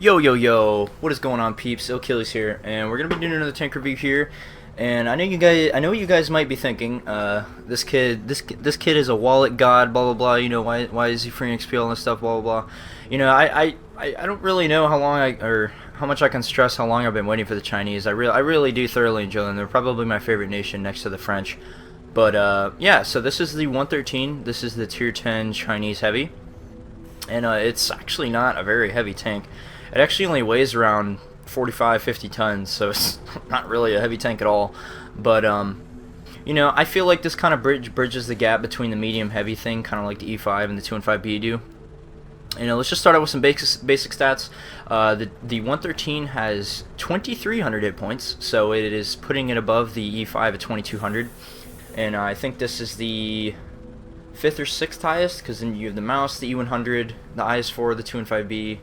Yo yo yo, what is going on, peeps? Achilles here, and we're gonna be doing another tank review here. And I know what you guys might be thinking. This kid is a wallet god, blah blah blah. You know, why is he free XP all this stuff, blah blah blah. You know, I don't really know how long or how much I can stress how long I've been waiting for the Chinese. I really do thoroughly enjoy them. They're probably my favorite nation next to the French. But yeah, so this is the 113. This is the tier 10 Chinese heavy, and it's actually not a very heavy tank. It actually only weighs around 45-50 tons, so it's not really a heavy tank at all. But you know, I feel like this kind of bridges the gap between the medium heavy thing, kind of like the E5 and the 215B do. You know, let's just start out with some basic stats. The 113 has 2,300 hit points, so it is putting it above the E5 at 2,200. And I think this is the 5th or 6th highest, because then you have the mouse, the E100, the IS4, the 215B.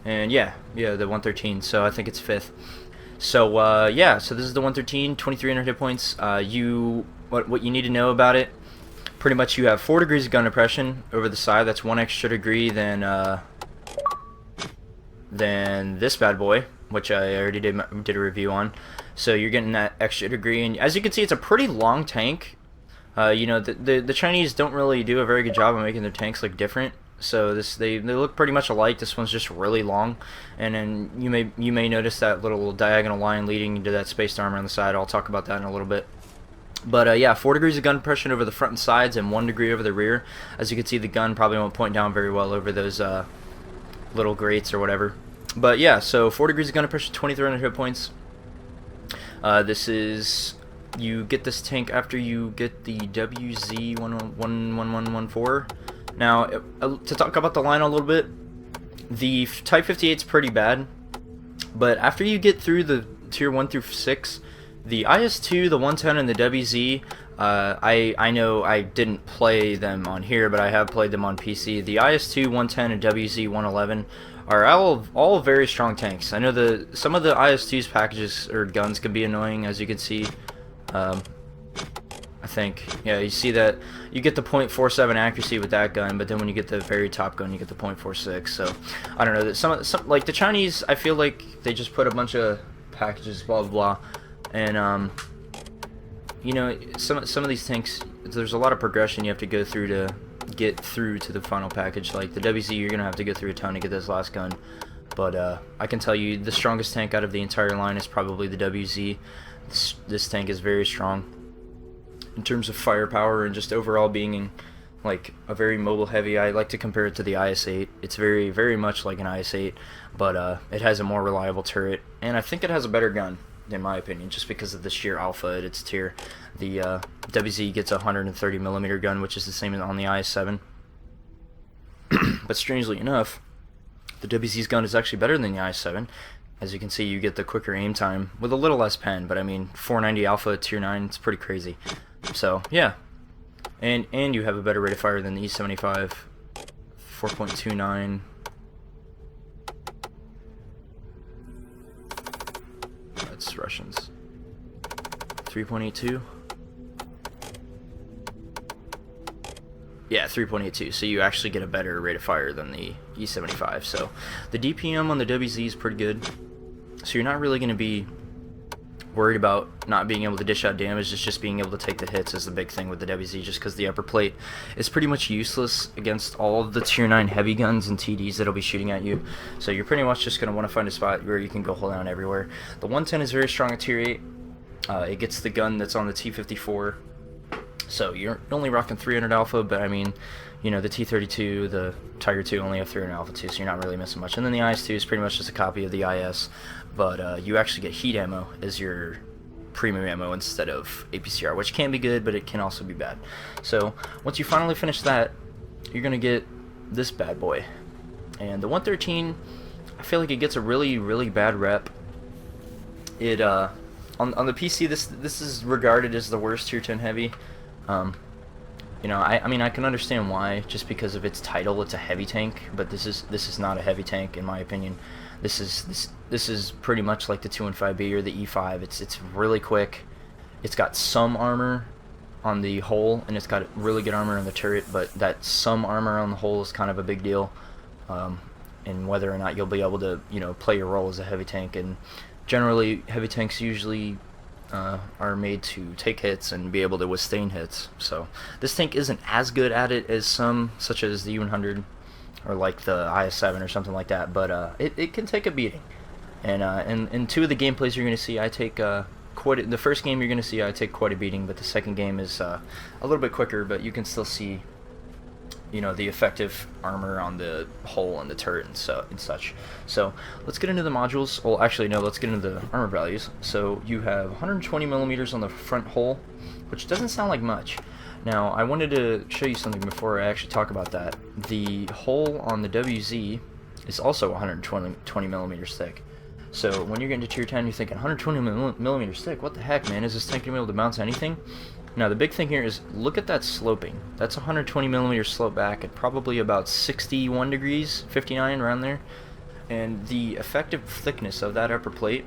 And yeah, the 113, so I think it's 5th. So yeah, so this is the 113, 2,300 hit points. What you need to know about it, pretty much you have 4 degrees of gun depression over the side. That's 1 extra degree than this bad boy, which I already did a review on. So you're getting that extra degree, and as you can see, it's a pretty long tank. You know, the Chinese don't really do a very good job of making their tanks look different. So they look pretty much alike. This one's just really long, and then you may notice that little diagonal line leading into that spaced armor on the side. I'll talk about that in a little bit. But yeah, 4 degrees of gun depression over the front and sides, and 1 degree over the rear. As you can see, the gun probably won't point down very well over those little grates or whatever. But yeah, so 4 degrees of gun depression, 2,300 hit points. You get this tank after you get the WZ1114. Now, to talk about the line a little bit, the Type 58 is pretty bad, but after you get through the tier 1 through 6, the IS2, the 110, and the WZ, I know I didn't play them on here, but I have played them on PC. The IS2, 110, and WZ 111 are all very strong tanks. I know some of the IS2's packages or guns can be annoying, as you can see. I think, yeah, you see that you get the .47 accuracy with that gun, but then when you get the very top gun, you get the .46. So I don't know, that some like the Chinese, I feel like they just put a bunch of packages, blah blah blah, and you know, some of these tanks, there's a lot of progression you have to go through to get through to the final package. Like the WZ, you're gonna have to go through a ton to get this last gun. But I can tell you, the strongest tank out of the entire line is probably the WZ. This tank is very strong in terms of firepower and just overall being like a very mobile heavy. I like to compare it to the IS-8. It's very much like an IS-8, but it has a more reliable turret, and I think it has a better gun, in my opinion, just because of the sheer alpha at its tier. The WZ gets a 130mm gun, which is the same as on the IS-7. But strangely enough, the WZ's gun is actually better than the IS-7. As you can see, you get the quicker aim time with a little less pen, but I mean, 490 alpha tier 9, it's pretty crazy. So yeah, and you have a better rate of fire than the E75, 4.29. That's Russians. 3.82. Yeah, 3.82. So you actually get a better rate of fire than the E75. So the DPM on the WZ is pretty good. So you're not really going to be worried about not being able to dish out damage. It's just being able to take the hits is the big thing with the WZ, just because the upper plate is pretty much useless against all of the tier 9 heavy guns and TDs that'll be shooting at you. So you're pretty much just going to want to find a spot where you can go hold down everywhere. The 110 is very strong at tier 8. It gets the gun that's on the T54. So you're only rocking 300 alpha, but I mean, you know, the T32, the Tiger 2 only have 300 alpha too, so you're not really missing much. And then the IS-2 is pretty much just a copy of the IS, but you actually get heat ammo as your premium ammo instead of APCR, which can be good, but it can also be bad. So once you finally finish that, you're gonna get this bad boy. And the 113, I feel like it gets a really bad rep. It on the PC, this is regarded as the worst tier 10 heavy. You know, I mean, I can understand why, just because of its title. It's a heavy tank, but this is not a heavy tank in my opinion. This is pretty much like the 215B or the E5. It's really quick. It's got some armor on the hull, and it's got really good armor on the turret, but that some armor on the hull is kind of a big deal. and whether or not you'll be able to, you know, play your role as a heavy tank. And generally, heavy tanks usually are made to take hits and be able to withstand hits. So this tank isn't as good at it as some, such as the U100 or like the IS-7 or something like that, but it can take a beating. And in two of the gameplays you're going to see, I take the first game you're going to see I take quite a beating, but the second game is a little bit quicker, but you can still see, you know, the effective armor on the hull and the turret and such. So let's get into the modules. Well, actually no, let's get into the armor values. So you have 120 millimeters on the front hull, which doesn't sound like much. Now I wanted to show you something before I actually talk about that. The hull on the WZ is also 120 millimeters thick. So when you're getting to tier 10, you're thinking 120 millimeters thick. What the heck, man? Is this tank gonna be able to bounce anything? Now the big thing here is look at that sloping. That's 120 millimeters slope back at probably about 61 degrees, 59 around there. And the effective thickness of that upper plate,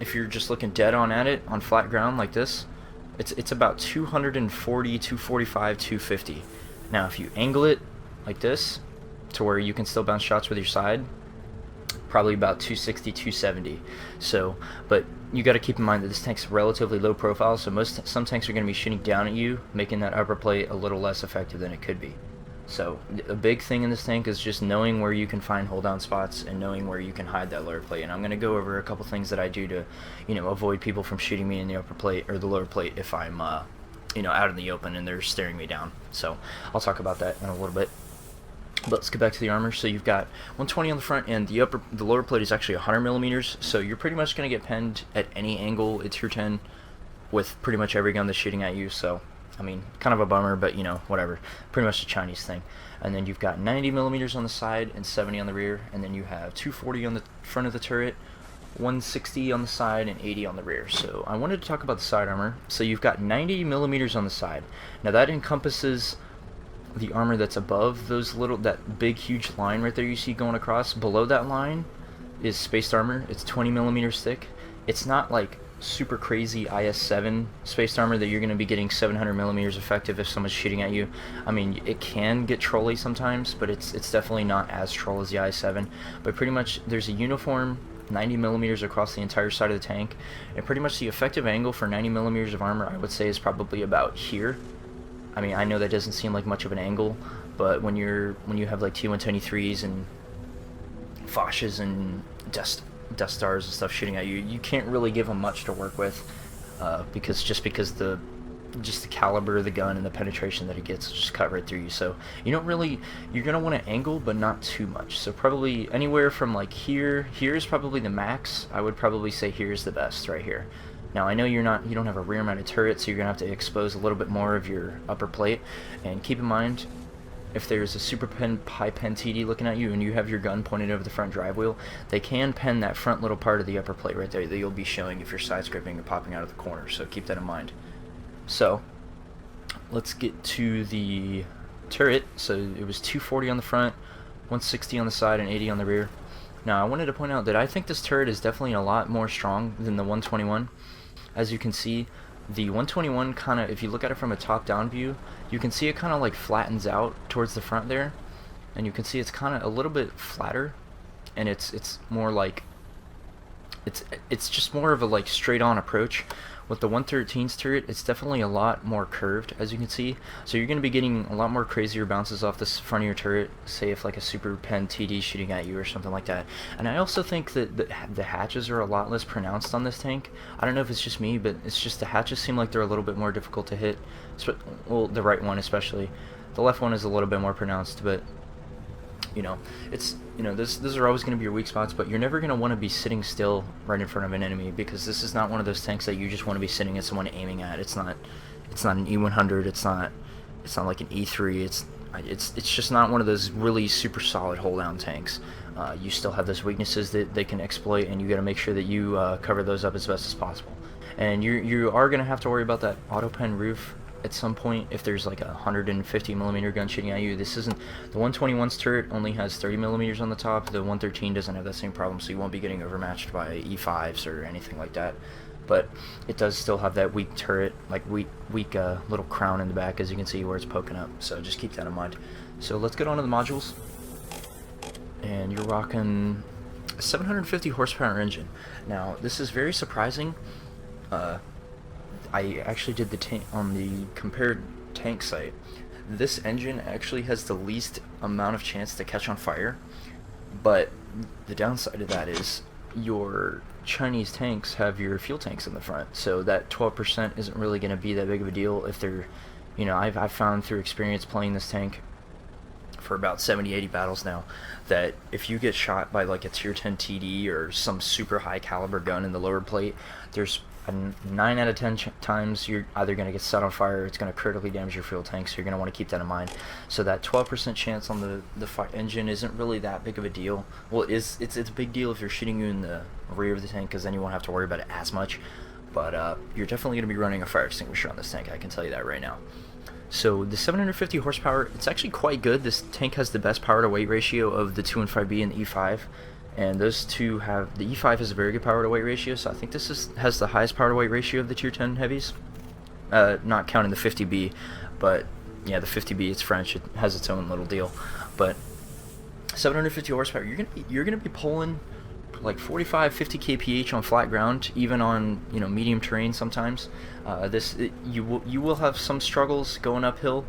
if you're just looking dead on at it on flat ground like this, it's about 240, 245, 250. Now if you angle it like this to where you can still bounce shots with your side, probably about 260, 270. So, but you got to keep in mind that this tank's relatively low profile, so some tanks are going to be shooting down at you, making that upper plate a little less effective than it could be. So a big thing in this tank is just knowing where you can find hold down spots and knowing where you can hide that lower plate. And I'm going to go over a couple things that I do to, you know, avoid people from shooting me in the upper plate or the lower plate if I'm you know, out in the open and they're staring me down. So I'll talk about that in a little bit. But let's get back to the armor. So you've got 120 on the front, and the lower plate is actually 100 millimeters. So you're pretty much going to get penned at any angle. It's tier 10 with pretty much every gun that's shooting at you. So I mean, kind of a bummer, but you know, whatever. Pretty much a Chinese thing. And then you've got 90 millimeters on the side and 70 on the rear, and then you have 240 on the front of the turret, 160 on the side, and 80 on the rear. So I wanted to talk about the side armor. So you've got 90 millimeters on the side. Now that encompasses the armor that's above that big huge line right there you see going across. Below that line is spaced armor. It's 20 millimeters thick. It's not like super crazy IS-7 spaced armor that you're going to be getting 700 millimeters effective if someone's shooting at you. I mean, it can get trolly sometimes, but it's definitely not as troll as the IS-7. But pretty much there's a uniform 90 millimeters across the entire side of the tank, and pretty much the effective angle for 90 millimeters of armor I would say is probably about here. I mean, I know that doesn't seem like much of an angle, but when you have like T-123s and Foshes and Dust Stars and stuff shooting at you, you can't really give them much to work with, because the caliber of the gun and the penetration that it gets will just cut right through you. So you're gonna want to angle, but not too much. So probably anywhere from like here is probably the max. I would probably say here's the best right here. Now I know you don't have a rear mounted turret, so you're gonna have to expose a little bit more of your upper plate. And keep in mind, if there's a super high pen TD looking at you and you have your gun pointed over the front drive wheel, they can pen that front little part of the upper plate right there that you'll be showing if you're side scripting or popping out of the corner. So keep that in mind. So let's get to the turret. So it was 240 on the front, 160 on the side, and 80 on the rear. Now I wanted to point out that I think this turret is definitely a lot more strong than the 121. As you can see, the 121 kind of, if you look at it from a top-down view, you can see it kind of like flattens out towards the front there, and you can see it's kind of a little bit flatter, and it's more like it's just more of a like straight-on approach. With the 113's turret, it's definitely a lot more curved, as you can see. So you're going to be getting a lot more crazier bounces off this front of your turret, say if like a super pen TD shooting at you or something like that. And I also think that the hatches are a lot less pronounced on this tank. I don't know if it's just me, but it's just the hatches seem like they're a little bit more difficult to hit. Well, the right one especially. The left one is a little bit more pronounced, but you know, those are always going to be your weak spots, but you're never going to want to be sitting still right in front of an enemy, because this is not one of those tanks that you just want to be sitting at someone aiming at. It's not an E100, it's not like an E3, it's just not one of those really super solid hold down tanks. You still have those weaknesses that they can exploit, and you got to make sure that you cover those up as best as possible. And you are going to have to worry about that auto pen roof at some point if there's like a 150 millimeter gun shooting at you. This isn't the 121's turret, only has 30 millimeters on the top. The 113 doesn't have that same problem, so you won't be getting overmatched by E5s or anything like that. But it does still have that weak turret, like weak little crown in the back, as you can see where it's poking up. So just keep that in mind. So let's get on to the modules. and you're rocking a 750 horsepower engine. Now, this is very surprising. I actually did the tank on the compared tank site. This engine actually has the least amount of chance to catch on fire, but the downside of that is your Chinese tanks have your fuel tanks in the front, so that 12% isn't really going to be that big of a deal if they're, you know, I've found through experience playing this tank for about 70-80 battles now, that if you get shot by like a tier 10 TD or some super high caliber gun in the lower plate, there's 9 out of 10 times you're either going to get set on fire or it's going to critically damage your fuel tank, so you're going to want to keep that in mind. So that 12% chance on the engine isn't really that big of a deal. Well, it's a big deal if you're shooting you in the rear of the tank, because then you won't have to worry about it as much. But you're definitely going to be running a fire extinguisher on this tank, I can tell you that right now. So the 750 horsepower, it's actually quite good. This tank has the best power to weight ratio of the 215B and the E5. And those two have, the E5 has a very good power to weight ratio, so I think this has the highest power to weight ratio of the tier 10 heavies. Not counting the 50B, but yeah, the 50B, it's French, it has its own little deal. But 750 horsepower, you're gonna be pulling like 45, 50 kph on flat ground, even on, you know, medium terrain sometimes. You will have some struggles going uphill,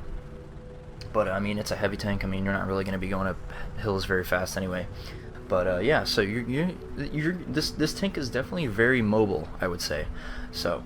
but I mean, it's a heavy tank. I mean, you're not really gonna be going up hills very fast anyway. But yeah, so this tank is definitely very mobile, I would say. So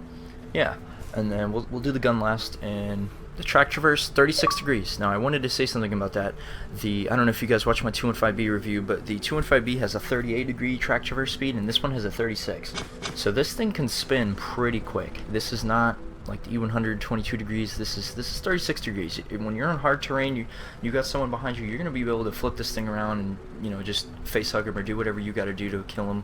yeah, and then we'll do the gun last, and the track traverse 36 degrees. Now I wanted to say something about that. I don't know if you guys watched my 215B review, but the 215B has a 38 degree track traverse speed, and this one has a 36. So this thing can spin pretty quick. This is not like the E100 22 degrees. This is 36 degrees. When you're on hard terrain, you got someone behind you, you're gonna be able to flip this thing around and, you know, just face hug him or do whatever you got to do to kill him.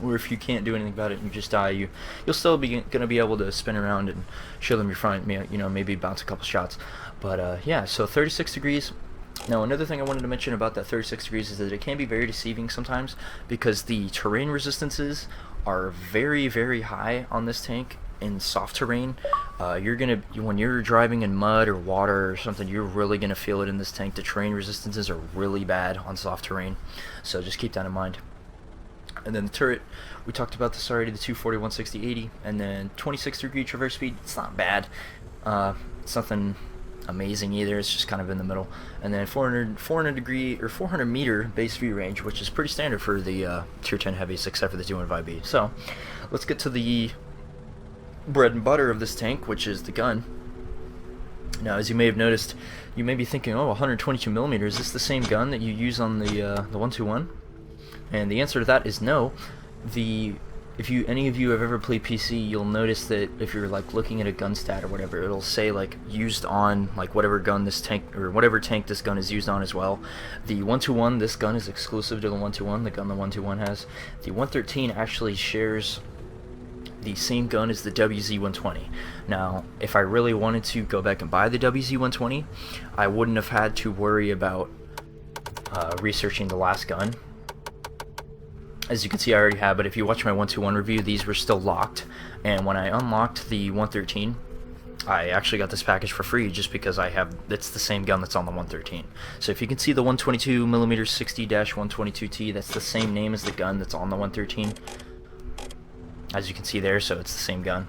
Or if you can't do anything about it and you just die, you'll still be gonna be able to spin around and show them your front. You know, maybe bounce a couple shots. But yeah, so 36 degrees. Now another thing I wanted to mention about that 36 degrees is that it can be very deceiving sometimes, because the terrain resistances are very, very high on this tank. In soft terrain, when you're driving in mud or water or something, you're really gonna feel it in this tank. The terrain resistances are really bad on soft terrain, so just keep that in mind. And then the turret, we talked about this already, the 240, 160, 80, and then 26 degree traverse speed. It's not bad. It's nothing amazing either. It's just kind of in the middle. And then 400 degree or 400 meter base view range, which is pretty standard for the tier 10 heavies, except for the 215B. So let's get to the bread and butter of this tank, which is the gun. Now, as you may have noticed, you may be thinking, oh, 122 millimeters, is this the same gun that you use on the 121? And the answer to that is no. If any of you have ever played PC, you'll notice that if you're like looking at a gun stat or whatever, it'll say like used on like whatever gun this tank, or whatever tank this gun is used on as well. The 121, this gun is exclusive to the 121, the gun the 121 has. The 113 actually shares the same gun as the WZ-120. Now, if I really wanted to go back and buy the WZ-120, I wouldn't have had to worry about researching the last gun. As you can see, I already have, but if you watch my 121 review, these were still locked, and when I unlocked the 113, I actually got this package for free just because it's the same gun that's on the 113. So if you can see the 122mm 60-122T, that's the same name as the gun that's on the 113. As you can see there, so it's the same gun.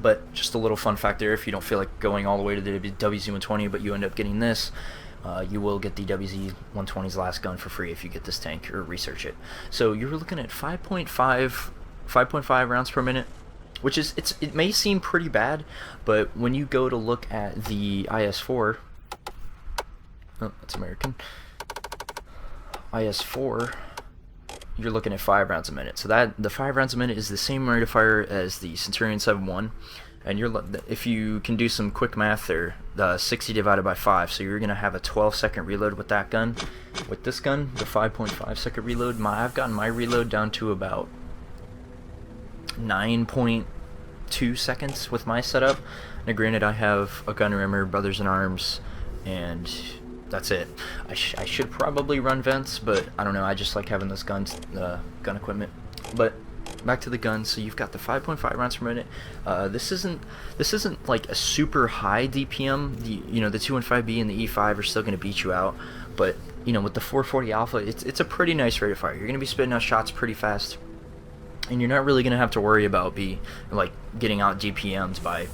But just a little fun fact there, if you don't feel like going all the way to the WZ-120, but you end up getting this, you will get the WZ-120's last gun for free if you get this tank or research it. So you're looking at 5.5 rounds per minute, which is, it may seem pretty bad, but when you go to look at the IS-4, oh, that's American, IS-4, you're looking at 5 rounds a minute. So the 5 rounds a minute is the same rate of fire as the Centurion 7.1, and if you can do some quick math there, 60 divided by 5, so you're gonna have a 12-second reload with that gun. With this gun, the 5.5-second reload, I've gotten my reload down to about 9.2 seconds with my setup. Now, granted, I have a gun rimmer, brothers in arms, and that's it. I should probably run vents, but I don't know. I just like having this gun equipment. But back to the gun. So you've got the 5.5 rounds per minute. This isn't like a super high DPM. The 215B and the E5 are still going to beat you out, but with the 440 alpha, it's a pretty nice rate of fire. You're going to be spitting out shots pretty fast, and you're not really going to have to worry about getting out DPMs by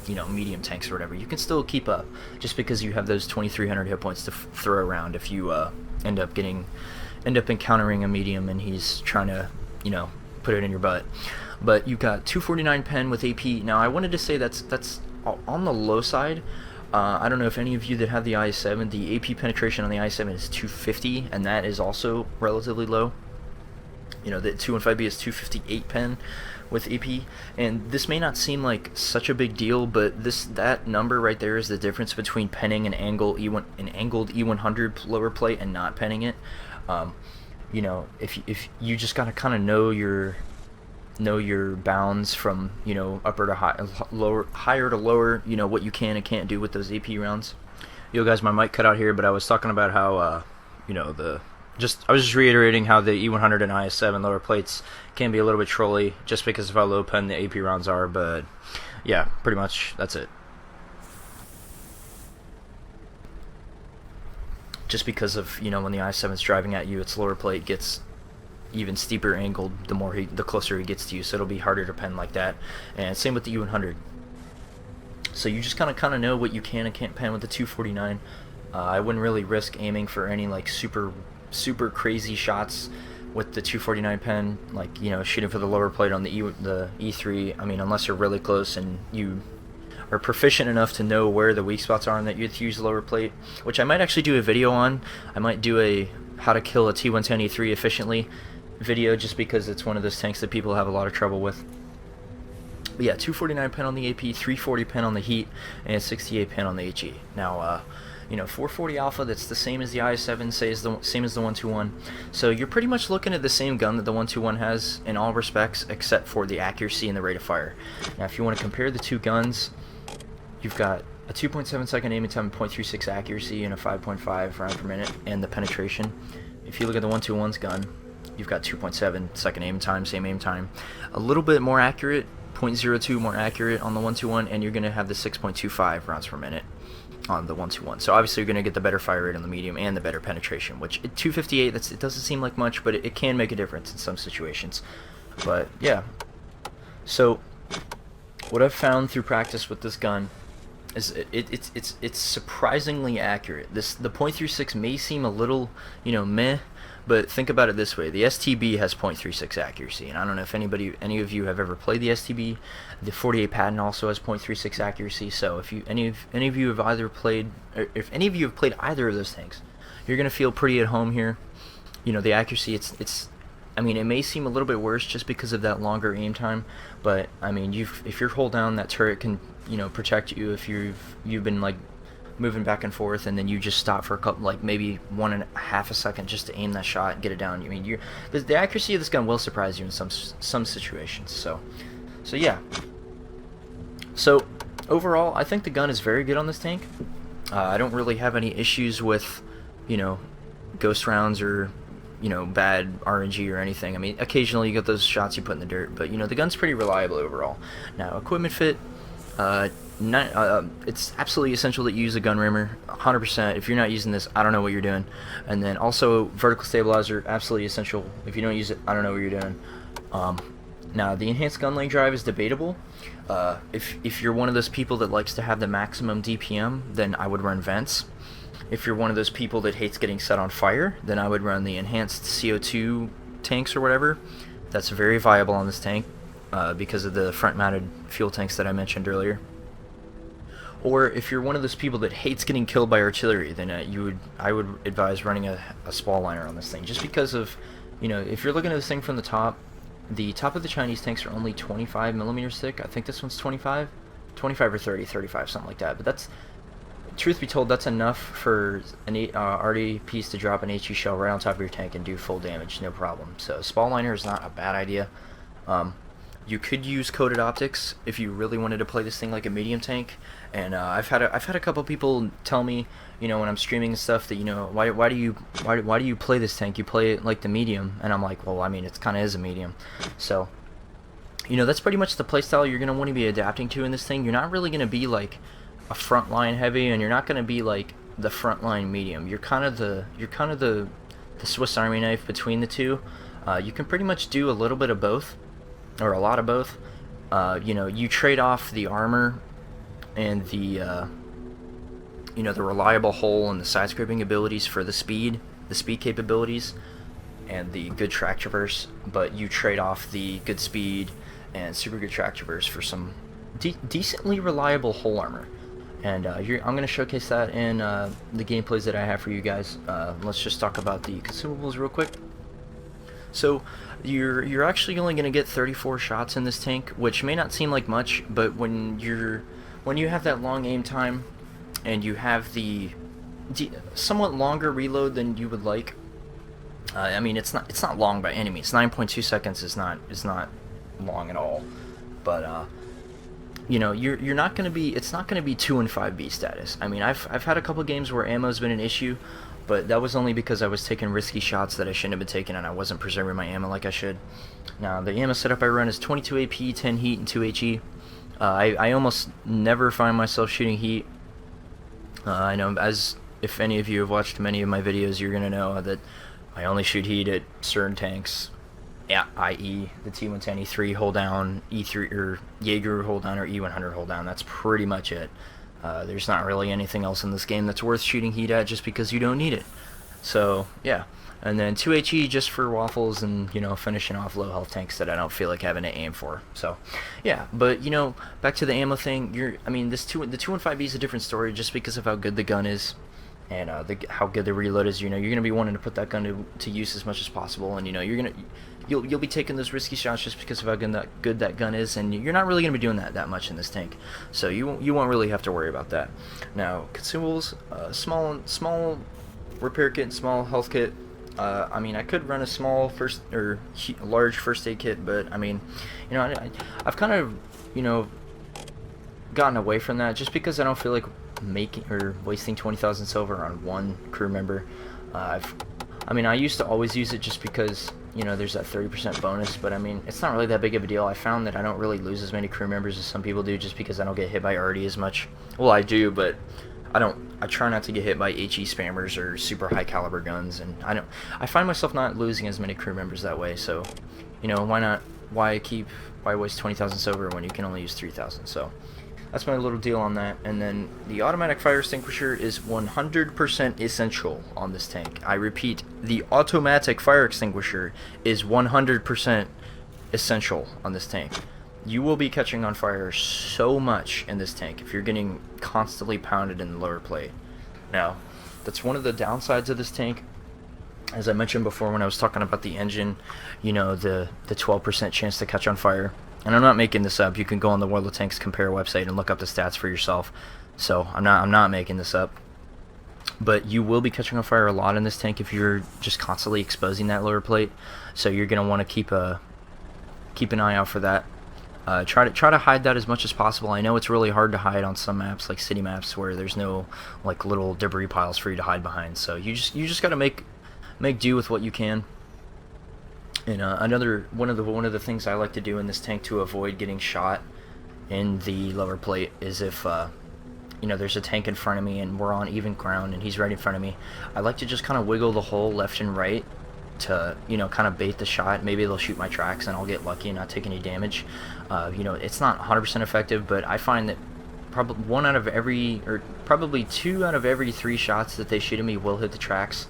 medium tanks or whatever. You can still keep up just because you have those 2300 hit points to throw around if you end up encountering a medium and he's trying to put it in your butt. But you've got 249 pen with AP. Now I wanted to say that's on the low side. I don't know if any of you that have the i7, the AP penetration on the i7 is 250, and that is also relatively low. The 215B is 258 pen with AP, and this may not seem like such a big deal, but that number right there is the difference between penning an angled E100 lower plate and not penning it. If you just gotta kind of know your bounds from upper to high, higher to lower, what you can and can't do with those AP rounds. Yo guys, my mic cut out here, but I was talking about how I was just reiterating how the E100 and IS7 lower plates can be a little bit trolly just because of how low pen the AP rounds are, but yeah, pretty much that's it. Just because of when the i7's driving at you, its lower plate gets even steeper angled the closer he gets to you, so it'll be harder to pen like that. And same with the E100. So you just kind of know what you can and can't pen with the 249. I wouldn't really risk aiming for any super crazy shots with the 249 pen, shooting for the lower plate on the E3. I mean, unless you're really close and you are proficient enough to know where the weak spots are and that you'd use the lower plate, which I might actually do a video on. I might do a how to kill a T110 E3 efficiently video, just because it's one of those tanks that people have a lot of trouble with. But yeah, 249 pen on the AP, 340 pen on the Heat, and 68 pen on the HE. Now, 440 alpha, that's the same as the i7, same as the 121. So you're pretty much looking at the same gun that the 121 has in all respects, except for the accuracy and the rate of fire. Now, if you want to compare the two guns, you've got a 2.7 second aiming time, 0.36 accuracy, and a 5.5 round per minute, and the penetration. If you look at the 121's gun, you've got 2.7 second aim time, same aim time, a little bit more accurate, 0.02 more accurate on the 121, and you're going to have the 6.25 rounds per minute on the 121. So obviously you're going to get the better fire rate on the medium and the better penetration, which at 258, it doesn't seem like much, but it can make a difference in some situations. But yeah, so what I've found through practice with this gun is it's surprisingly accurate. The .36 may seem a little meh, but think about it this way: the STB has .36 accuracy, and I don't know if any of you have ever played the STB. The 48 Patton also has .36 accuracy. So if any of you have either played, or if any of you have played either of those tanks, you're gonna feel pretty at home here. The accuracy, I mean, it may seem a little bit worse just because of that longer aim time, but I mean, if you're hold down, that turret can protect you if you've been moving back and forth, and then you just stop for a couple, maybe 1.5 seconds just to aim that shot and get it down. I mean, the accuracy of this gun will surprise you in some situations. So yeah. So overall, I think the gun is very good on this tank. I don't really have any issues with ghost rounds or bad RNG or anything. I mean, occasionally you get those shots you put in the dirt, but the gun's pretty reliable overall. Now, equipment fit, it's absolutely essential that you use a gun rammer, 100%. If you're not using this, I don't know what you're doing. And then also vertical stabilizer, absolutely essential. If you don't use it, I don't know what you're doing. Now, the enhanced gun lane drive is debatable. If you're one of those people that likes to have the maximum DPM, then I would run vents. If you're one of those people that hates getting set on fire, then I would run the enhanced CO2 tanks or whatever. That's very viable on this tank because of the front-mounted fuel tanks that I mentioned earlier. Or if you're one of those people that hates getting killed by artillery, then I would advise running a spall liner on this thing, just because of, if you're looking at this thing from the top of the Chinese tanks are only 25 millimeters thick. I think this one's 25 or 35, something like that. But that's, truth be told, that's enough for an arty piece to drop an HE shell right on top of your tank and do full damage, no problem. So spall liner is not a bad idea. You could use coated optics if you really wanted to play this thing like a medium tank. And I've had a couple people tell me, when I'm streaming and stuff, that why do you play this tank? You play it like the medium, and I'm like, well, I mean, it kind of is a medium. So you know, that's pretty much the playstyle you're going to want to be adapting to in this thing. You're not really going to be like a frontline heavy, and you're not going to be like the frontline medium. You're kind of the Swiss Army knife between the two. You can pretty much do a little bit of both, or a lot of both. You know, you trade off the armor and the you know, the reliable hull and the side scraping abilities for the speed capabilities and the good track traverse, but you trade off the good speed and super good track traverse for some decently reliable hull armor. And I'm going to showcase that in the gameplays that I have for you guys. Let's just talk about the consumables real quick. So you're actually only going to get 34 shots in this tank, which may not seem like much, but when you have that long aim time and you have the somewhat longer reload than you would like, I mean, it's not long by any means. 9.2 seconds is not long at all, but you know, you're not going to be, it's not going to be 2 and 5B status. I mean, I've had a couple games where ammo's been an issue, but that was only because I was taking risky shots that I shouldn't have been taking, and I wasn't preserving my ammo like I should. Now, the ammo setup I run is 22 AP, 10 heat, and 2 HE. I almost never find myself shooting heat. I know, as if any of you have watched many of my videos, you're going to know that I only shoot heat at certain tanks, yeah, i.e. the T110 E3 hold down, E3 or Jaeger hold down, or E100 hold down. That's pretty much it. There's not really anything else in this game that's worth shooting heat at just because you don't need it. So yeah, and then 2HE just for waffles and, you know, finishing off low health tanks that I don't feel like having to aim for. So yeah, but you know, back to the ammo thing. I mean, the 215B is a different story just because of how good the gun is. And how good the reload is. You know, you're gonna be wanting to put that gun to use as much as possible, and you know, you'll be taking those risky shots just because of how good that gun is, and you're not really gonna be doing that much in this tank, so you won't really have to worry about that. Now, consumables, small repair kit, and small health kit. I mean, I could run a small large first aid kit, but I mean, you know, I've kind of, you know, gotten away from that just because I don't feel like wasting 20,000 silver on one crew member. I mean, I used to always use it just because, you know, there's that 30% bonus, but I mean, it's not really that big of a deal. I found that I don't really lose as many crew members as some people do just because I don't get hit by arty as much. Well, I do, but I try not to get hit by HE spammers or super high caliber guns, and I find myself not losing as many crew members that way. So, you know, why waste 20,000 silver when you can only use 3,000? So that's my little deal on that. And then the automatic fire extinguisher is 100% essential on this tank. I repeat, the automatic fire extinguisher is 100% essential on this tank. You will be catching on fire so much in this tank if you're getting constantly pounded in the lower plate. Now, that's one of the downsides of this tank. As I mentioned before when I was talking about the engine, you know, the 12% chance to catch on fire. And I'm not making this up. You can go on the World of Tanks Compare website and look up the stats for yourself. So I'm not making this up. But you will be catching on fire a lot in this tank if you're just constantly exposing that lower plate. So you're gonna want to keep an eye out for that. Try to hide that as much as possible. I know it's really hard to hide on some maps, like city maps, where there's no like little debris piles for you to hide behind. So you just gotta make do with what you can. And one of the things I like to do in this tank to avoid getting shot in the lower plate is if you know, there's a tank in front of me and we're on even ground and he's right in front of me, I like to just kind of wiggle the hull left and right to, you know, kind of bait the shot. Maybe they'll shoot my tracks and I'll get lucky and not take any damage. You know, it's not 100% effective, but I find that probably 2 out of every 3 shots that they shoot at me will hit the tracks.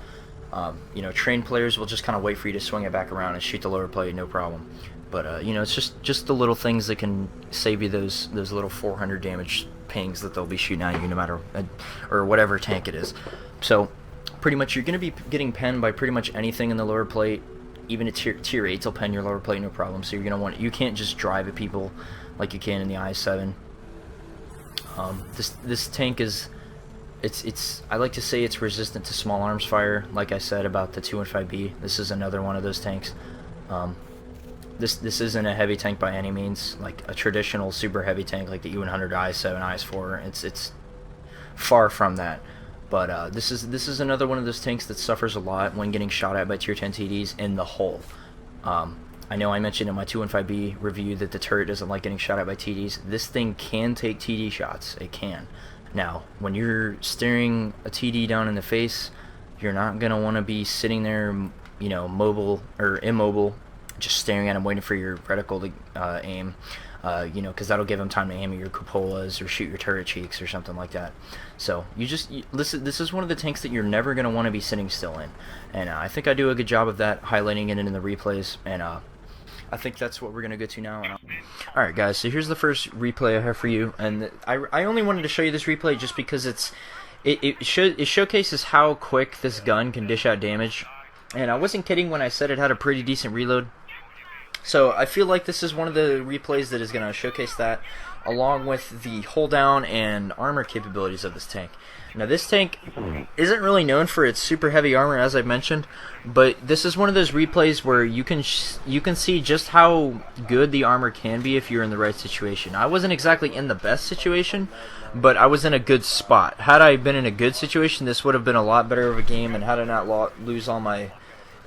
You know, trained players will just kind of wait for you to swing it back around and shoot the lower plate, no problem. But you know, it's just the little things that can save you those little 400 damage pings that they'll be shooting at you, no matter or whatever tank it is. So pretty much you're going to be getting penned by pretty much anything in the lower plate. Even a tier 8 will pen your lower plate, no problem. So you're going to you can't just drive at people like you can in the i7. This tank is. I like to say it's resistant to small arms fire, like I said about the 215B. This is another one of those tanks. This isn't a heavy tank by any means, like a traditional super heavy tank like the E100, IS7, IS4. It's far from that. But this is another one of those tanks that suffers a lot when getting shot at by tier 10 TDs in the hull. I know I mentioned in my 215B review that the turret doesn't like getting shot at by TDs. This thing can take TD shots. It can. Now, when you're staring a TD down in the face, you're not going to want to be sitting there, you know, mobile or immobile, just staring at him waiting for your reticle to aim. You know, because that'll give him time to aim at your cupolas or shoot your turret cheeks or something like that. So this is one of the tanks that you're never going to want to be sitting still in, and I think I do a good job of that, highlighting it in the replays, and I think that's what we're going to go to now. Alright guys, so here's the first replay I have for you, and I only wanted to show you this replay just because it showcases how quick this gun can dish out damage, and I wasn't kidding when I said it had a pretty decent reload. So I feel like this is one of the replays that is going to showcase that, along with the hold down and armor capabilities of this tank. Now this tank isn't really known for its super heavy armor, as I mentioned, but this is one of those replays where you can see just how good the armor can be if you're in the right situation. I wasn't exactly in the best situation, but I was in a good spot. Had I been in a good situation, this would have been a lot better of a game, and had I not lose all my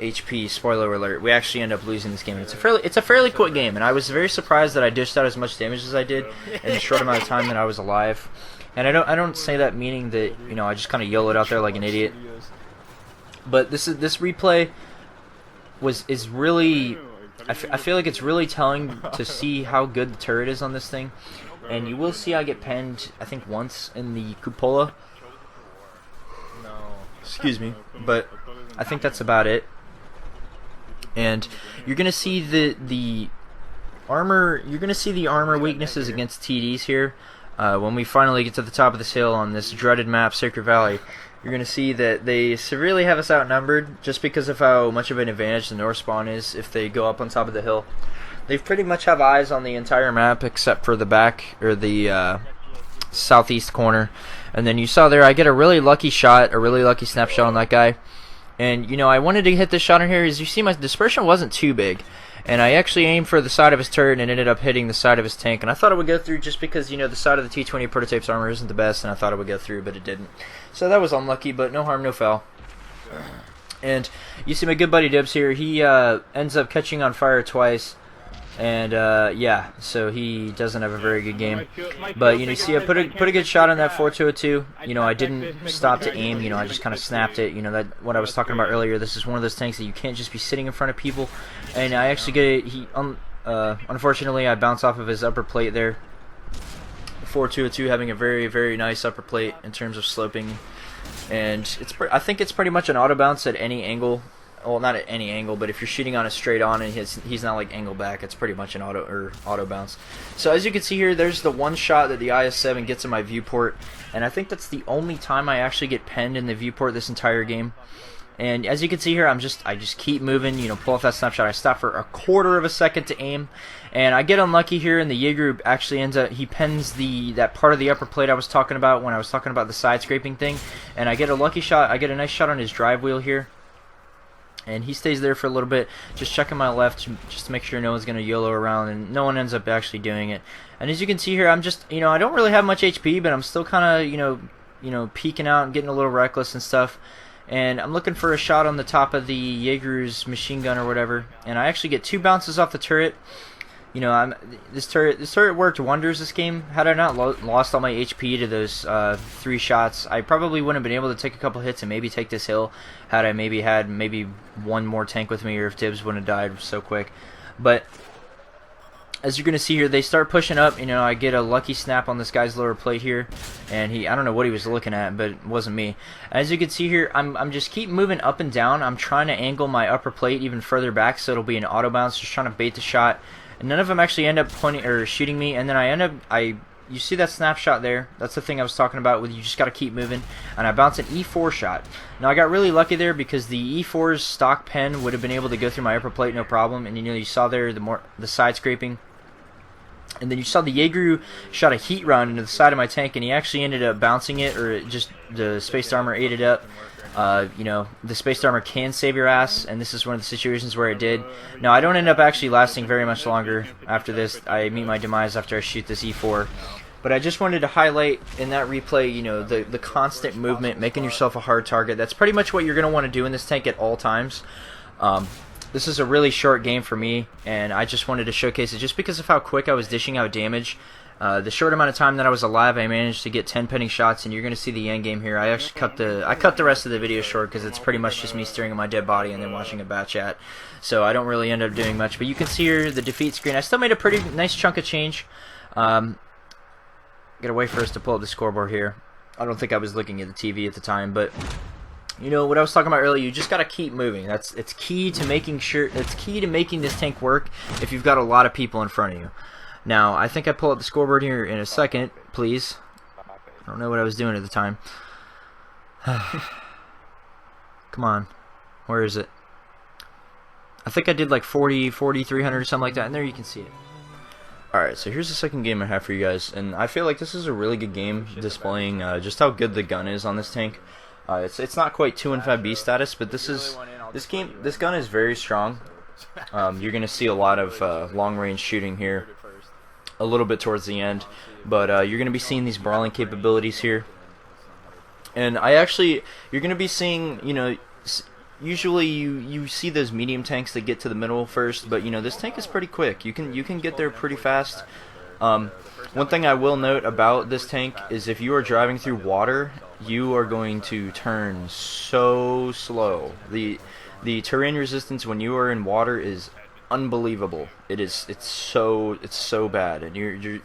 HP, spoiler alert, we actually end up losing this game. It's a fairly quick game, and I was very surprised that I dished out as much damage as I did in the short amount of time that I was alive. And I don't say that meaning that, you know, I just kind of YOLO'd out there like an idiot. But this replay is really, I feel like it's really telling to see how good the turret is on this thing. And you will see I get penned, I think, once in the cupola. Excuse me, but I think that's about it. And you're gonna see the armor. You're gonna see the armor weaknesses against TDs here. When we finally get to the top of this hill on this dreaded map, Sacred Valley, you're gonna see that they severely have us outnumbered just because of how much of an advantage the north spawn is if they go up on top of the hill. They pretty much have eyes on the entire map except for the back or the southeast corner. And then you saw there, I get a really lucky shot, a really lucky snapshot on that guy. And, you know, I wanted to hit this shot in here. As you see, my dispersion wasn't too big. And I actually aimed for the side of his turret and it ended up hitting the side of his tank. And I thought it would go through just because, you know, the side of the T-20 prototype's armor isn't the best. And I thought it would go through, but it didn't. So that was unlucky, but no harm, no foul. And you see my good buddy Dibs here. He ends up catching on fire twice. And yeah, so he doesn't have a very good game. But you know, you see, I put a good shot on that 4202. You know, I didn't stop to aim. You know, I just kind of snapped it. You know, that what I was talking about earlier. This is one of those tanks that you can't just be sitting in front of people. And I actually get it. Unfortunately, I bounce off of his upper plate there. 4202 having a very, very nice upper plate in terms of sloping, and I think it's pretty much an auto bounce at any angle. Well, not at any angle, but if you're shooting on it straight on and he's not like angle back, it's pretty much an auto bounce. So as you can see here, there's the one shot that the IS-7 gets in my viewport, and I think that's the only time I actually get penned in the viewport this entire game. And as you can see here, I just keep moving, you know, pull off that snapshot. I stop for a quarter of a second to aim, and I get unlucky here, and the Jaeger actually ends up, he pens that part of the upper plate I was talking about when I was talking about the side scraping thing, and I get a lucky shot. I get a nice shot on his drive wheel here. And he stays there for a little bit, just checking my left, just to make sure no one's going to YOLO around, and no one ends up actually doing it. And as you can see here, I'm just, you know, I don't really have much HP, but I'm still kind of, you know, peeking out and getting a little reckless and stuff. And I'm looking for a shot on the top of the Jaeger's machine gun or whatever, and I actually get 2 bounces off the turret. You know, this turret worked wonders this game. Had I not lost all my HP to those 3 shots, I probably wouldn't have been able to take a couple hits and maybe take this hill. Had I maybe had one more tank with me, or if Dibs wouldn't have died so quick. But as you're gonna see here, they start pushing up. You know, I get a lucky snap on this guy's lower plate here, and I don't know what he was looking at, but it wasn't me. As you can see here, I'm just keep moving up and down. I'm trying to angle my upper plate even further back so it'll be an auto bounce, just trying to bait the shot. And none of them actually end up pointing or shooting me, and then you see that snapshot there? That's the thing I was talking about, with you just got to keep moving. And I bounced an E4 shot. Now I got really lucky there because the E4's stock pen would have been able to go through my upper plate no problem. And you know, you saw there the side scraping. And then you saw the Jaeger shot a heat round into the side of my tank, and he actually ended up bouncing it, or just the spaced armor ate it up. You know, the spaced armor can save your ass, and this is one of the situations where it did. Now, I don't end up actually lasting very much longer after this. I meet my demise after I shoot this E4. But I just wanted to highlight in that replay, you know, the constant movement, making yourself a hard target. That's pretty much what you're going to want to do in this tank at all times. this is a really short game for me, and I just wanted to showcase it just because of how quick I was dishing out damage. The short amount of time that I was alive, I managed to get 10 penning shots, and you're going to see the end game here. I actually cut the rest of the video short because it's pretty much just me staring at my dead body and then watching a bat chat. So I don't really end up doing much. But you can see here the defeat screen. I still made a pretty nice chunk of change. Gotta wait for us to pull up the scoreboard here. I don't think I was looking at the TV at the time, but you know what I was talking about earlier. You just gotta keep moving. It's key to making this tank work if you've got a lot of people in front of you. Now, I think I pull up the scoreboard here in a second, please. I don't know what I was doing at the time. Come on. Where is it? I think I did like 40, 300 or something like that, and there you can see it. Alright, so here's the second game I have for you guys, and I feel like this is a really good game displaying just how good the gun is on this tank. It's not quite 215B status, but this gun is very strong. You're gonna see a lot of long-range shooting here, a little bit towards the end, but you're gonna be seeing these brawling capabilities here, and you're gonna be seeing, you know, usually you see those medium tanks that get to the middle first, but you know this tank is pretty quick. You can get there pretty fast. One thing I will note about this tank is if you are driving through water, you are going to turn so slow. The terrain resistance when you are in water is unbelievable. It's so bad, and you're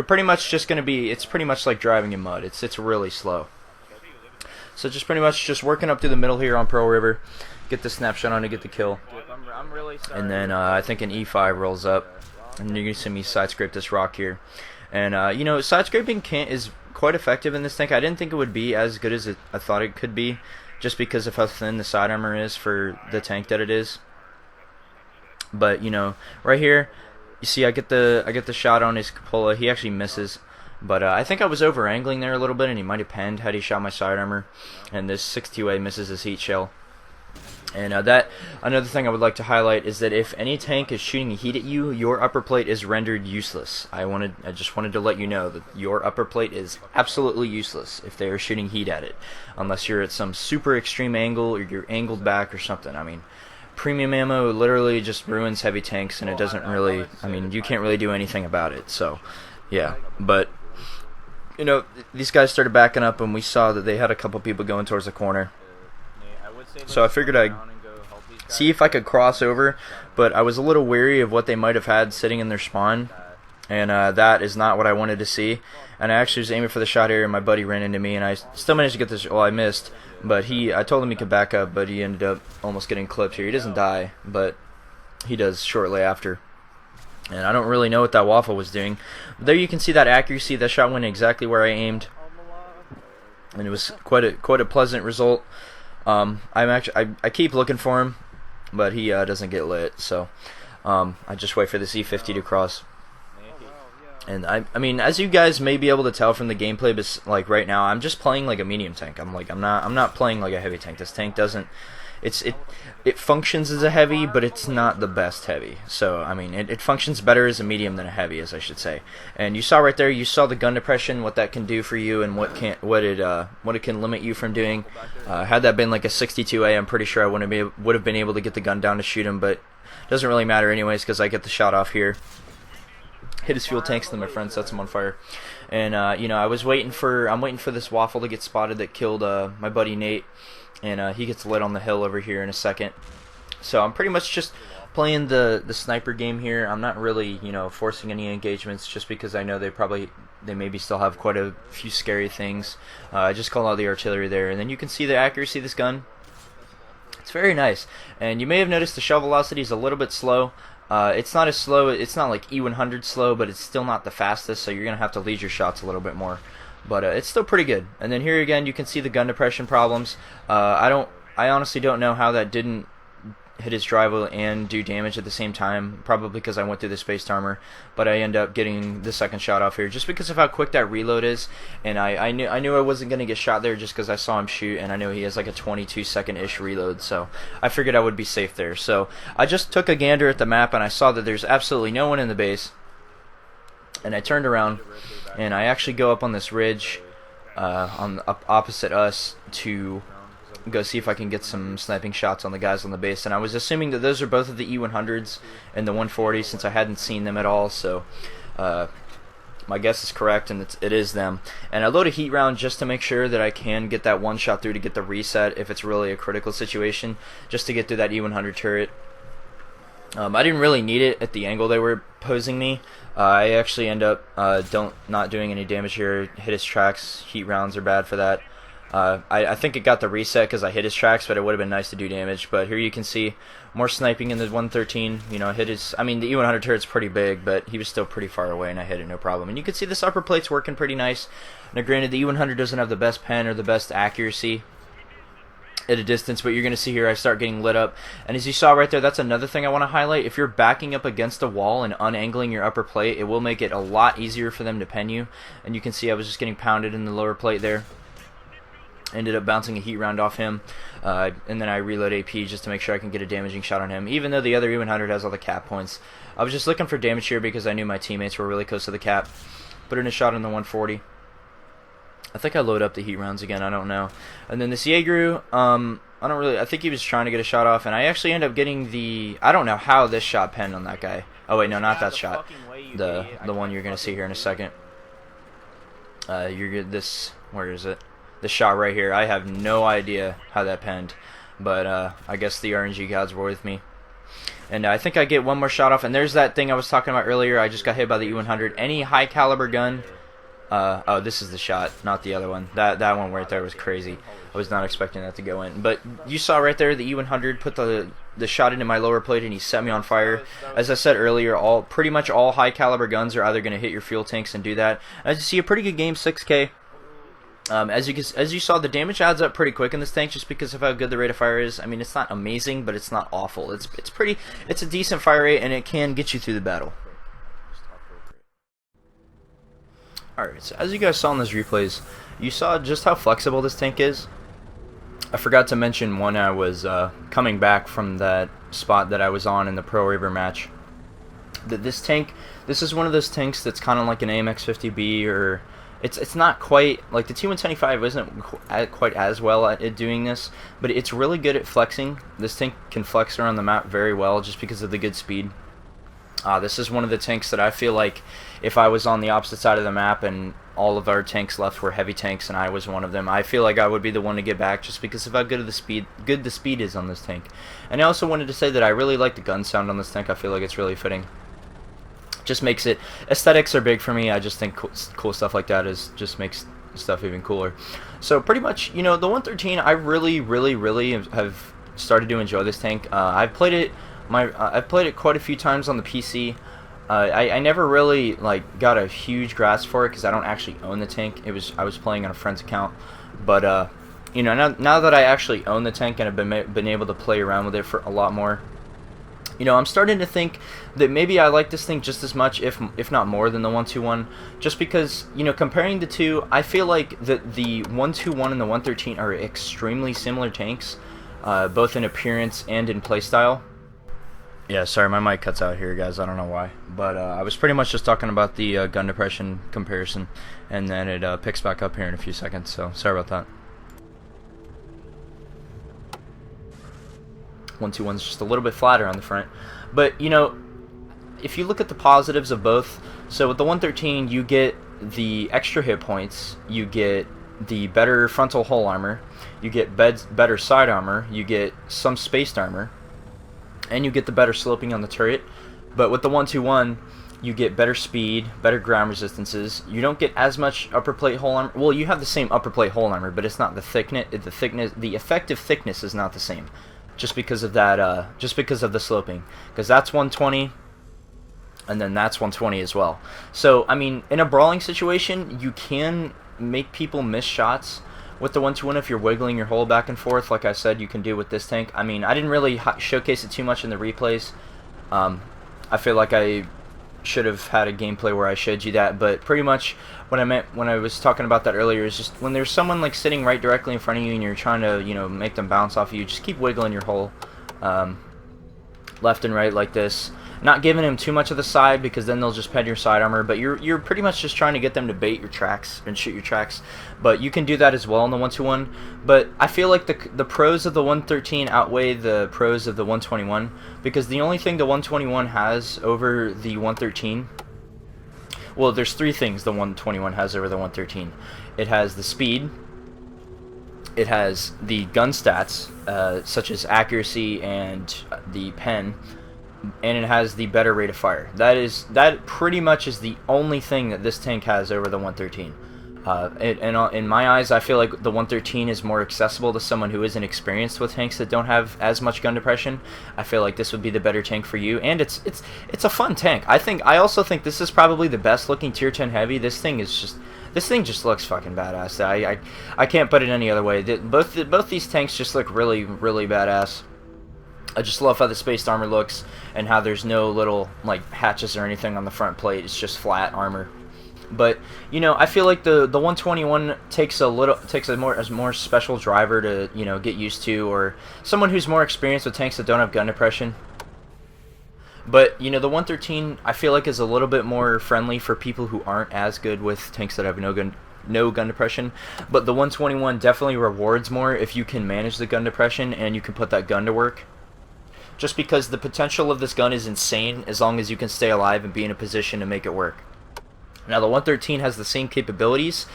pretty much just gonna be. It's pretty much like driving in mud. It's really slow. So just pretty much just working up through the middle here on Pearl River, get the snapshot on to get the kill, and then I think an E5 rolls up, and you're gonna see me side scrape this rock here, and you know, side scraping is quite effective in this tank. I didn't think it would be as good as I thought it could be, just because of how thin the side armor is for the tank that it is. But you know, right here, you see I get the shot on his cupola. He actually misses, but I think I was over angling there a little bit, and he might have penned had he shot my side armor. And this 62A misses his heat shell. And another thing I would like to highlight is that if any tank is shooting heat at you, your upper plate is rendered useless. I just wanted to let you know that your upper plate is absolutely useless if they are shooting heat at it, unless you're at some super extreme angle or you're angled back or something. I mean, premium ammo literally just ruins heavy tanks, and it doesn't really, I mean, you can't really do anything about it. So yeah, but you know, these guys started backing up, and we saw that they had a couple people going towards the corner. So I figured I'd see if I could cross over, but I was a little weary of what they might have had sitting in their spawn, and that is not what I wanted to see. And I actually was aiming for the shot here, and my buddy ran into me, and I still managed to get this. Well, I missed, but I told him he could back up, but he ended up almost getting clipped here. He doesn't die, but he does shortly after. And I don't really know what that waffle was doing. But there you can see that accuracy. That shot went exactly where I aimed, and it was quite a pleasant result. I keep looking for him, but he doesn't get lit. So I just wait for the C50 to cross. And I mean, as you guys may be able to tell from the gameplay, but like right now, I'm just playing like a medium tank. I'm not playing like a heavy tank. This tank doesn't. It functions as a heavy, but it's not the best heavy. So I mean, it functions better as a medium than a heavy, as I should say. And you saw right there, you saw the gun depression, what that can do for you, and what it can limit you from doing. Had that been like a 62A, I'm pretty sure I would have been able to get the gun down to shoot him, but it doesn't really matter anyways because I get the shot off here. Hit his fuel tanks, then my friend sets him on fire. And you know, I'm waiting for this waffle to get spotted that killed my buddy Nate. And he gets lit on the hill over here in a second. So I'm pretty much just playing the sniper game here. I'm not really, you know, forcing any engagements just because I know they maybe still have quite a few scary things. I just call out the artillery there, and then you can see the accuracy of this gun. It's very nice. And you may have noticed the shell velocity is a little bit slow. It's not as slow. It's not like E100 slow, but it's still not the fastest. So you're gonna have to lead your shots a little bit more. But it's still pretty good. And then here again, you can see the gun depression problems. I honestly don't know how that didn't hit his drive wheel and do damage at the same time. Probably because I went through the spaced armor. But I end up getting the second shot off here just because of how quick that reload is. And I knew I wasn't gonna get shot there just because I saw him shoot, and I know he has like a 22-second-ish reload. So I figured I would be safe there. So I just took a gander at the map, and I saw that there's absolutely no one in the base. And I turned around, and I actually go up on this ridge up opposite us to go see if I can get some sniping shots on the guys on the base. And I was assuming that those are both of the E100s and the 140 since I hadn't seen them at all. So my guess is correct, and it is them. And I load a heat round just to make sure that I can get that one shot through to get the reset if it's really a critical situation, just to get through that E100 turret. I didn't really need it at the angle they were posing me. I actually end up not doing any damage here. Hit his tracks. Heat rounds are bad for that. I think it got the reset because I hit his tracks, but it would have been nice to do damage. But here you can see more sniping in the 113. You know, hit his. I mean, the E100 turret's pretty big, but he was still pretty far away, and I hit it no problem. And you can see this upper plate's working pretty nice. Now, granted, the E100 doesn't have the best pen or the best accuracy at a distance, but you're going to see here I start getting lit up. And as you saw right there, that's another thing I want to highlight. If you're backing up against a wall and unangling your upper plate, it will make it a lot easier for them to pen you. And you can see I was just getting pounded in the lower plate there. Ended up bouncing a heat round off him, and then I reload AP just to make sure I can get a damaging shot on him, even though the other E100 has all the cap points. I was just looking for damage here because I knew my teammates were really close to the cap. Put in a shot on the 140. I think I load up the heat rounds again, I don't know. And then this Jaeger, I think he was trying to get a shot off, and I actually end up getting the, I don't know how this shot penned on that guy. Oh wait, no, not that shot. The one you're going to see here in a second. You're good, this, where is it? The shot right here. I have no idea how that penned, but I guess the RNG gods were with me. And I think I get one more shot off, and there's that thing I was talking about earlier. I just got hit by the E100. Any high caliber gun. Oh, this is the shot, not the other one. That one right there was crazy. I was not expecting that to go in. But you saw right there the E100 put the shot into my lower plate, and he set me on fire. As I said earlier, pretty much all high caliber guns are either going to hit your fuel tanks and do that. As you see, a pretty good game, 6K. As you saw, the damage adds up pretty quick in this tank just because of how good the rate of fire is. I mean, it's not amazing, but it's not awful. It's a decent fire rate, and it can get you through the battle. Alright, so as you guys saw in those replays, you saw just how flexible this tank is. I forgot to mention when I was coming back from that spot that I was on in the Pro River match, that this is one of those tanks that's kind of like an AMX-50B, or it's not quite like the T175 isn't quite as well at doing this, but it's really good at flexing. This tank can flex around the map very well just because of the good speed. This is one of the tanks that I feel like if I was on the opposite side of the map and all of our tanks left were heavy tanks and I was one of them, I feel like I would be the one to get back just because of how good the speed is on this tank. And I also wanted to say that I really like the gun sound on this tank. I feel like it's really fitting. Just makes it, aesthetics are big for me. I just think cool stuff like that just makes stuff even cooler. So pretty much, you know, the 113, I really have started to enjoy this tank. I've played it quite a few times on the PC. I never really like got a huge grasp for it because I don't actually own the tank. I was playing on a friend's account, but you know, now that I actually own the tank and have been able to play around with it for a lot more, you know, I'm starting to think that maybe I like this thing just as much, if not more, than the 121. Just because, you know, comparing the two, I feel like the 121 and the 113 are extremely similar tanks, both in appearance and in playstyle. Yeah, sorry, my mic cuts out here, guys. I don't know why. But I was pretty much just talking about the gun depression comparison, and then it picks back up here in a few seconds, so sorry about that. 121's just a little bit flatter on the front. But, you know, if you look at the positives of both, so with the 113, you get the extra hit points, you get the better frontal hull armor, you get better side armor, you get some spaced armor, and you get the better sloping on the turret. But with the 121, you get better speed, better ground resistances. You don't get as much upper plate hull armor. Well, you have the same upper plate hull armor, but it's not the thickness. The effective thickness is not the same, just because of that. Just because of the sloping, because that's 120, and then that's 120 as well. So I mean, in a brawling situation, you can make people miss shots with the 121 if you're wiggling your hull back and forth, like I said, you can do with this tank. I mean, I didn't really showcase it too much in the replays. I feel like I should have had a gameplay where I showed you that, but pretty much what I meant when I was talking about that earlier is just when there's someone like sitting right directly in front of you and you're trying to, you know, make them bounce off of you, just keep wiggling your hull left and right like this. not giving him too much of the side, because then they'll just pen your side armor, but you're pretty much just trying to get them to bait your tracks and shoot your tracks. But you can do that as well in the 121. But I feel like the pros of the 113 outweigh the pros of the 121, because the only thing the 121 has over the 113, well, there's three things the 121 has over the 113. It has the speed, it has the gun stats, such as accuracy and the pen, and it has the better rate of fire. That pretty much is the only thing that this tank has over the 113. In my eyes, I feel like the 113 is more accessible to someone who isn't experienced with tanks that don't have as much gun depression. I feel like this would be the better tank for you, and it's a fun tank. I also think this is probably the best looking tier 10 heavy. This thing just looks fucking badass. I can't put it any other way. Both these tanks just look really, really badass. I just love how the spaced armor looks, and how there's no little like hatches or anything on the front plate. It's just flat armor. But you know, I feel like the 121 takes a more special driver to, you know, get used to, or someone who's more experienced with tanks that don't have gun depression. But you know, the 113 I feel like is a little bit more friendly for people who aren't as good with tanks that have no gun depression. But the 121 definitely rewards more if you can manage the gun depression and you can put that gun to work. Just because the potential of this gun is insane as long as you can stay alive and be in a position to make it work. Now the 113 has the same capabilities,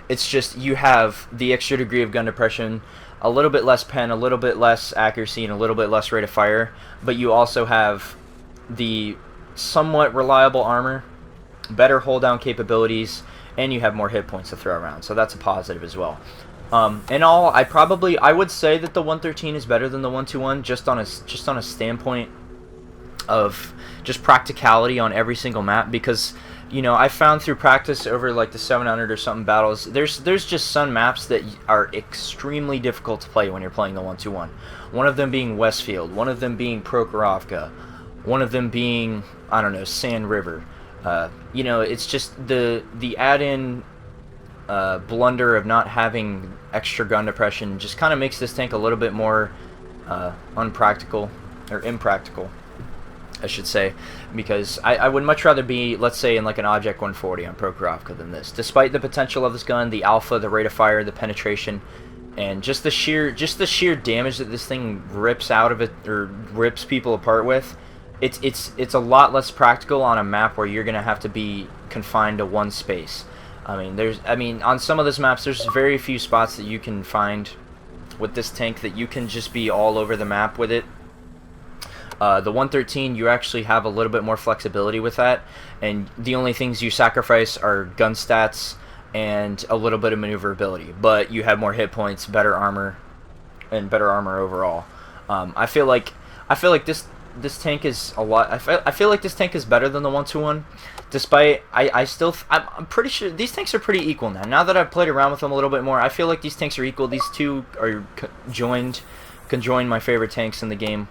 it's just you have the extra degree of gun depression, a little bit less pen, a little bit less accuracy, and a little bit less rate of fire, but you also have the somewhat reliable armor, better hold down capabilities, and you have more hit points to throw around, so that's a positive as well. In all, I would say that the 113 is better than the 121 just on a standpoint of just practicality on every single map, because you know, I found through practice over like the 700 or something battles, there's just some maps that are extremely difficult to play when you're playing the 121. One of them being Westfield, one of them being Prokhorovka, one of them being, I don't know, Sand River. You know, it's just the add-in blunder of not having extra gun depression just kind of makes this tank a little bit more unpractical, or impractical, I should say, because I would much rather be, let's say, in like an Object 140 on Prokhorovka than this. Despite the potential of this gun, the alpha, the rate of fire, the penetration, and just the sheer damage that this thing rips out of it, or rips people apart with, it's a lot less practical on a map where you're gonna have to be confined to one space. I mean, on some of these maps, there's very few spots that you can find with this tank that you can just be all over the map with it. The 113, you actually have a little bit more flexibility with that, and the only things you sacrifice are gun stats and a little bit of maneuverability, but you have more hit points, better armor, and better armor overall. I feel like this tank is a lot. I feel like this tank is better than the 121. Despite I'm pretty sure these tanks are pretty equal now. Now that I've played around with them a little bit more, I feel like these tanks are equal. These two are conjoined my favorite tanks in the game.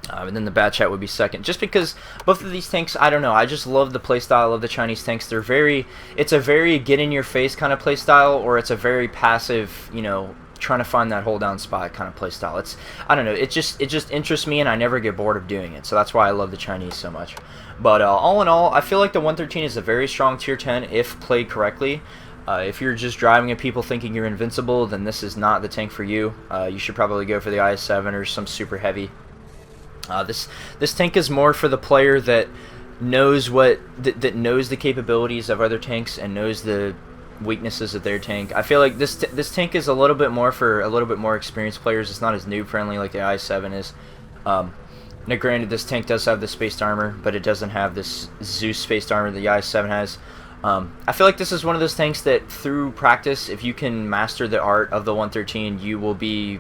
And then the Bat Chat would be second, just because both of these tanks, I don't know, I just love the playstyle of the Chinese tanks. It's a very get in your face kind of playstyle, or it's a very passive, you know, trying to find that hold down spot kind of playstyle. I don't know, it just interests me, and I never get bored of doing it, so that's why I love the Chinese so much. But all in all, I feel like the 113 is a very strong tier 10 if played correctly. If you're just driving at people thinking you're invincible, then this is not the tank for you. You should probably go for the IS-7 or some super heavy. This tank is more for the player that knows that knows the capabilities of other tanks and knows the weaknesses of their tank. I feel like this tank is a little bit more for a little bit more experienced players. It's not as noob friendly like the IS-7 is. Now granted, this tank does have the spaced armor, but it doesn't have this Zeus spaced armor the IS-7 has. I feel like this is one of those tanks that through practice, if you can master the art of the 113, you will be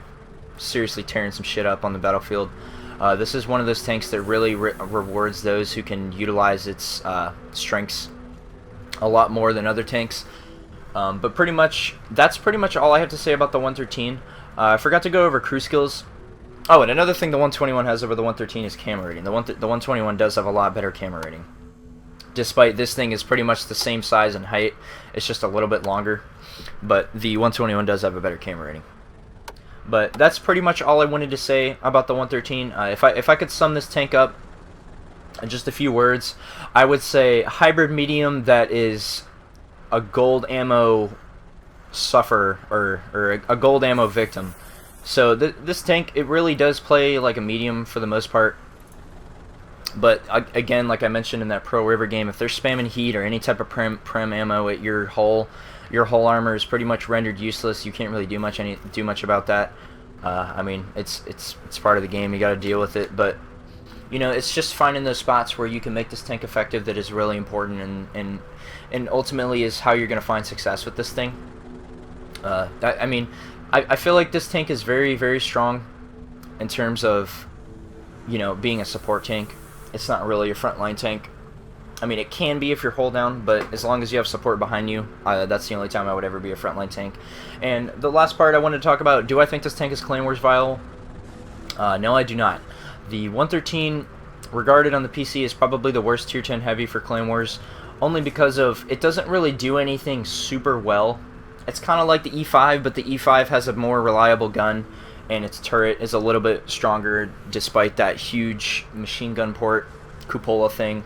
seriously tearing some shit up on the battlefield. This is one of those tanks that really rewards those who can utilize its strengths a lot more than other tanks. But pretty much, that's pretty much all I have to say about the 113. I forgot to go over crew skills. Oh, and another thing the 121 has over the 113 is camera rating. The 121 does have a lot better camera rating. Despite this thing is pretty much the same size and height, it's just a little bit longer. But the 121 does have a better camera rating. But that's pretty much all I wanted to say about the 113. If I could sum this tank up in just a few words, I would say hybrid medium that is a gold ammo sufferer, or a gold ammo victim. So this tank, it really does play like a medium for the most part. But again, like I mentioned in that Pro River game, if they're spamming heat or any type of prem ammo at your hull armor is pretty much rendered useless. You can't really do much about that. I mean, it's part of the game. You got to deal with it. But you know, it's just finding those spots where you can make this tank effective that is really important, and ultimately is how you're going to find success with this thing. I mean, I feel like this tank is very, very strong in terms of, you know, being a support tank. It's not really a frontline tank. I mean, it can be if you're hull down, but as long as you have support behind you, that's the only time I would ever be a frontline tank. And the last part I wanted to talk about, do I think this tank is Clan Wars viable? No, I do not. The 113, regarded on the PC, is probably the worst tier 10 heavy for Clan Wars, only because of it doesn't really do anything super well. It's kind of like the E5, but the E5 has a more reliable gun, and its turret is a little bit stronger despite that huge machine gun port cupola thing.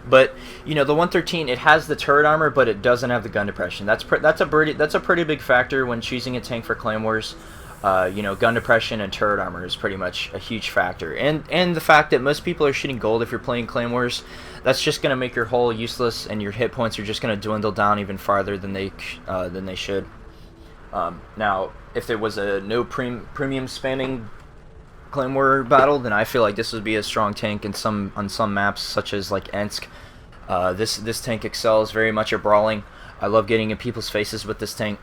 But you know, the 113, it has the turret armor, but it doesn't have the gun depression. That's a pretty big factor when choosing a tank for Clan Wars. You know, gun depression and turret armor is pretty much a huge factor, and the fact that most people are shooting gold if you're playing Clan Wars, that's just gonna make your hull useless, and your hit points are just gonna dwindle down even farther than they should. Now, if there was a no premium spamming Clan War battle, then I feel like this would be a strong tank on some maps, such as like Ensk. This tank excels very much at brawling. I love getting in people's faces with this tank.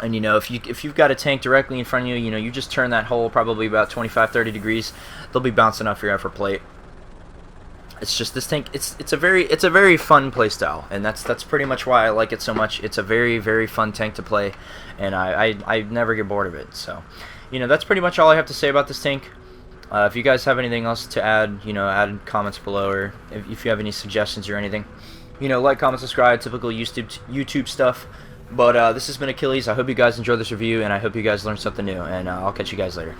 And you know, if you've got a tank directly in front of you, you know, you just turn that hull probably about 25-30 degrees, they'll be bouncing off your effort plate. It's just this tank. It's a very fun playstyle, and that's pretty much why I like it so much. It's a very, very fun tank to play, and I never get bored of it. So, you know, that's pretty much all I have to say about this tank. If you guys have anything else to add, you know, add in comments below, or if you have any suggestions or anything, you know, like, comment, subscribe, typical YouTube stuff. But this has been Achilles. I hope you guys enjoyed this review, and I hope you guys learned something new, and I'll catch you guys later.